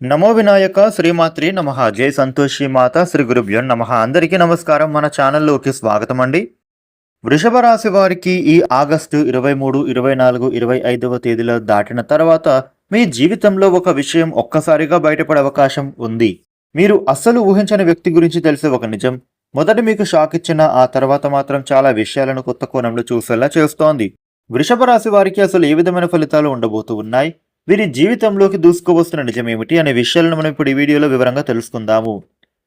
నమో వినాయక శ్రీమాత్రి నమః. జై సంతోషి మాత శ్రీ గురుభ్యో నమః. అందరికీ నమస్కారం. మన ఛానల్లోకి స్వాగతం అండి. వృషభ రాశి వారికి ఈ ఆగస్టు 23, 24, 25వ తేదీలో దాటిన తర్వాత మీ జీవితంలో ఒక విషయం ఒక్కసారిగా బయటపడే అవకాశం ఉంది. మీరు అస్సలు ఊహించని వ్యక్తి గురించి తెలిసే ఒక నిజం మొదట మీకు షాక్ ఇచ్చిన ఆ తర్వాత మాత్రం చాలా విషయాలను కొత్త కోణంలో చూసేలా చేస్తోంది. వృషభ రాశి వారికి అసలు ఏ విధమైన ఫలితాలు ఉండబోతూ ఉన్నాయి, వీరి జీవితంలోకి దూసుకువస్తున్న నిజమేమిటి అనే విషయాలను మనం ఇప్పుడు ఈ వీడియోలో వివరంగా తెలుసుకుందాము.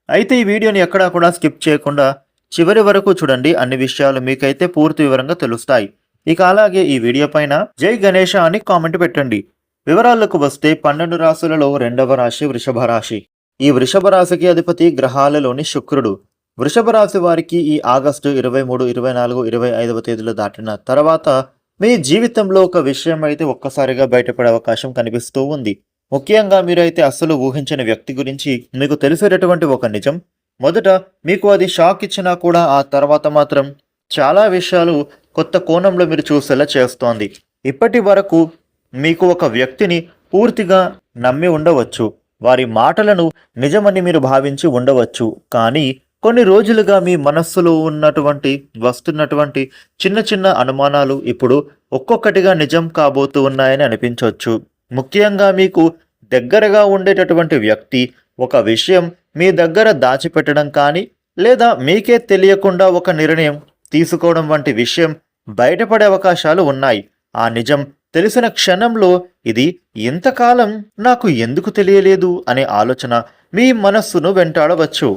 అయితే ఈ వీడియోని ఎక్కడా కూడా స్కిప్ చేయకుండా చివరి వరకు చూడండి. అన్ని విషయాలు మీకైతే పూర్తి వివరంగా తెలుస్తాయి. ఇక అలాగే ఈ వీడియో పైన జై గణేష అని కామెంట్ పెట్టండి. వివరాలకు వస్తే 12 రాశులలో 2వ రాశి వృషభ రాశి. ఈ వృషభ రాశికి అధిపతి గ్రహాలలోని శుక్రుడు. వృషభ రాశి వారికి ఈ ఆగస్టు 23, 24, 25వ తేదీలో దాటిన తర్వాత మీ జీవితంలో ఒక విషయం అయితే ఒక్కసారిగా బయటపడే అవకాశం కనిపిస్తూ ఉంది. ముఖ్యంగా మీరైతే అస్సలు ఊహించని వ్యక్తి గురించి మీకు తెలిసేటటువంటి ఒక నిజం మొదట మీకు అది షాక్ ఇచ్చినా కూడా ఆ తర్వాత మాత్రం చాలా విషయాలు కొత్త కోణంలో మీరు చూసేలా చేస్తోంది. ఇప్పటి వరకు మీకు ఒక వ్యక్తిని పూర్తిగా నమ్మి ఉండవచ్చు, వారి మాటలను నిజమని మీరు భావించి ఉండవచ్చు. కానీ కొన్ని రోజులుగా మీ మనస్సులో వస్తున్నటువంటి చిన్న చిన్న అనుమానాలు ఇప్పుడు ఒక్కొక్కటిగా నిజం కాబోతూ ఉన్నాయని అనిపించవచ్చు. ముఖ్యంగా మీకు దగ్గరగా ఉండేటటువంటి వ్యక్తి ఒక విషయం మీ దగ్గర దాచిపెట్టడం కానీ లేదా మీకే తెలియకుండా ఒక నిర్ణయం తీసుకోవడం వంటి విషయం బయటపడే అవకాశాలు ఉన్నాయి. ఆ నిజం తెలిసిన క్షణంలో ఇది ఇంతకాలం నాకు ఎందుకు తెలియలేదు అనే ఆలోచన మీ మనస్సును వెంటాడవచ్చు.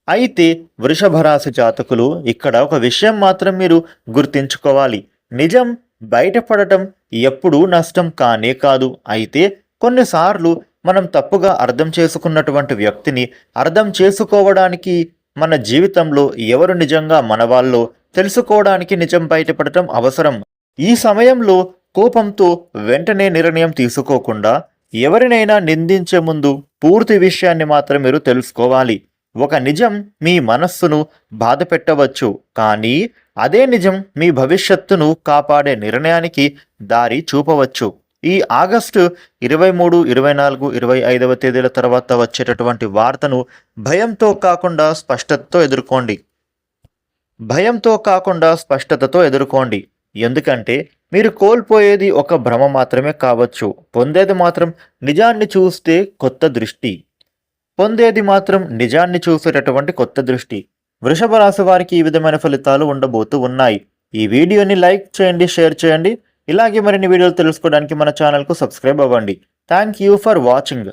అయితే వృషభ రాశి జాతకులు ఇక్కడ ఒక విషయం మాత్రం మీరు గుర్తించుకోవాలి. నిజం బయటపడటం ఎప్పుడూ నష్టం కానే కాదు. అయితే కొన్నిసార్లు మనం తప్పుగా అర్థం చేసుకున్నటువంటి వ్యక్తిని అర్థం చేసుకోవడానికి మన జీవితంలో ఎవరు నిజంగా మనవాళ్ళో తెలుసుకోవడానికి నిజం బయటపడటం అవసరం. ఈ సమయంలో కోపంతో వెంటనే నిర్ణయం తీసుకోకుండా ఎవరినైనా నిందించే ముందు పూర్తి విషయాన్ని మాత్రం మీరు తెలుసుకోవాలి. ఒక నిజం మీ మనస్సును బాధ పెట్టవచ్చు, కానీ అదే నిజం మీ భవిష్యత్తును కాపాడే నిర్ణయానికి దారి చూపవచ్చు. ఈ ఆగస్టు 23, 24, 25వ తేదీల తర్వాత వచ్చేటటువంటి వార్తను భయంతో కాకుండా స్పష్టతతో ఎదుర్కోండి. ఎందుకంటే మీరు కోల్పోయేది ఒక భ్రమ మాత్రమే కావచ్చు, పొందేది మాత్రం నిజాన్ని చూసేటటువంటి కొత్త దృష్టి. వృషభ రాశి వారికి ఈ విధమైన ఫలితాలు ఉండబోతూ ఉన్నాయి. ఈ వీడియోని లైక్ చేయండి, షేర్ చేయండి. ఇలాగే మరిన్ని వీడియోలు తెలుసుకోవడానికి మన ఛానల్కు సబ్స్క్రైబ్ అవ్వండి. Thank you for watching.